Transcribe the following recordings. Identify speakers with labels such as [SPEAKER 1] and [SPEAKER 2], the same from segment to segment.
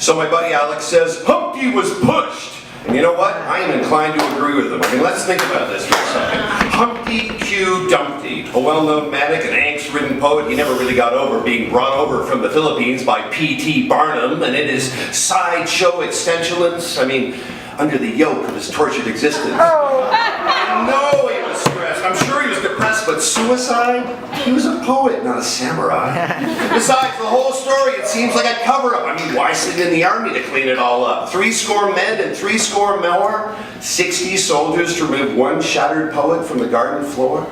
[SPEAKER 1] So my buddy Alex says, Humpty was pushed. And you know what? I am inclined to agree with him. I mean, let's think about this for a second. Humpty Q Dumpty, a well-known manic and angst-ridden poet. He never really got over being brought over from the Philippines by P.T. Barnum and in his sideshow extensions. I mean, under the yoke of his tortured existence. I know he was stressed. I'm sure he was depressed, but suicide? He was a poet, not a samurai. Besides, the whole story, it seems like a cover-up. I mean, why send in the army to clean it all up? 60 men and 60 more? 60 soldiers to remove one shattered poet from the garden floor?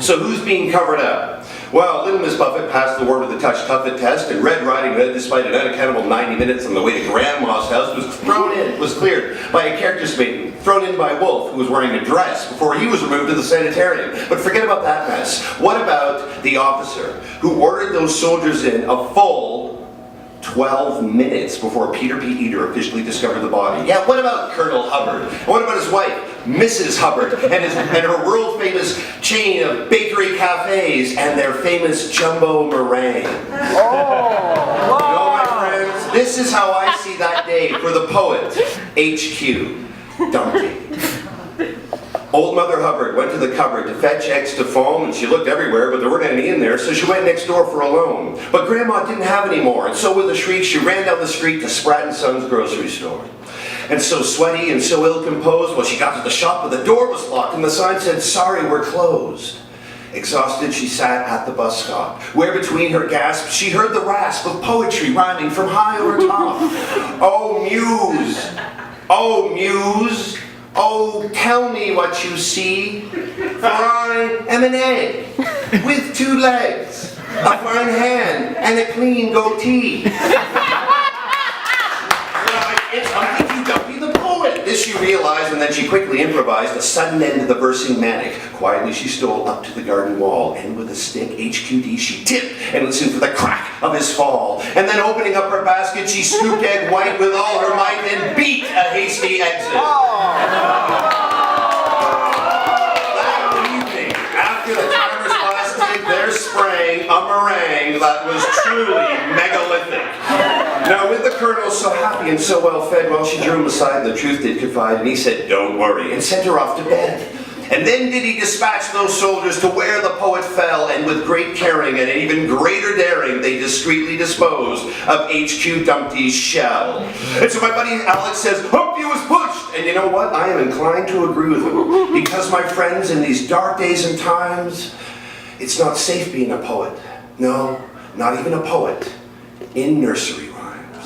[SPEAKER 1] So who's being covered up? Well, Little Miss Buffett passed the word of the Touch Tuffet test, and Red Riding Hood, despite an unaccountable 90 minutes on the way to Grandma's house, was cleared by a character's maiden, thrown in by Wolf, who was wearing a dress before he was removed to the sanitarium. But forget about that mess. What about the officer who ordered those soldiers in a full 12 minutes before Peter P. Eater officially discovered the body? Yeah, what about Colonel Hubbard? And what about his wife, Mrs. Hubbard, and her world-famous chain of bakery cafes and their famous jumbo meringue? Oh! No, my friends, this is how I see that day for the poet, H.Q. Dumpty. Old Mother Hubbard went to the cupboard to fetch eggs to foam, and she looked everywhere, but there weren't any in there, so she went next door for a loan. But Grandma didn't have any more, and so with a shriek, she ran down the street to Spratt & Son's grocery store. And so sweaty and so ill-composed, well, she got to the shop, but the door was locked, and the sign said, "Sorry, we're closed." Exhausted, she sat at the bus stop, where between her gasps, she heard the rasp of poetry rhyming from high over top. Oh, Muse! Oh, Muse! Oh, tell me what you see, for I am an egg with 2 legs, a fine hand, and a clean goatee. It's Humpty Q Dumpty the poet. This she realized, and then she quickly improvised a sudden end to the versing manic. Quietly she stole up to the garden wall, and with a stick, HQD, she tipped and listened for the crack of his fall. And then opening up her basket, she scooped egg white with all her might and beat a hasty exit. That evening, after the timer's last tick, there sprang a meringue that was truly megalithic. Now, with the Colonel so happy and so well fed, well, she drew him aside, and the truth did confide, and he said, "Don't worry," and sent her off to bed. And then did he dispatch those soldiers to where the poet fell, and with great caring and even greater daring, they discreetly disposed of H.Q. Dumpty's shell. And so my buddy Alex says, Humpty was pushed! And you know what? I am inclined to agree with him. Because, my friends, in these dark days and times, it's not safe being a poet. No, not even a poet in nursery rhymes.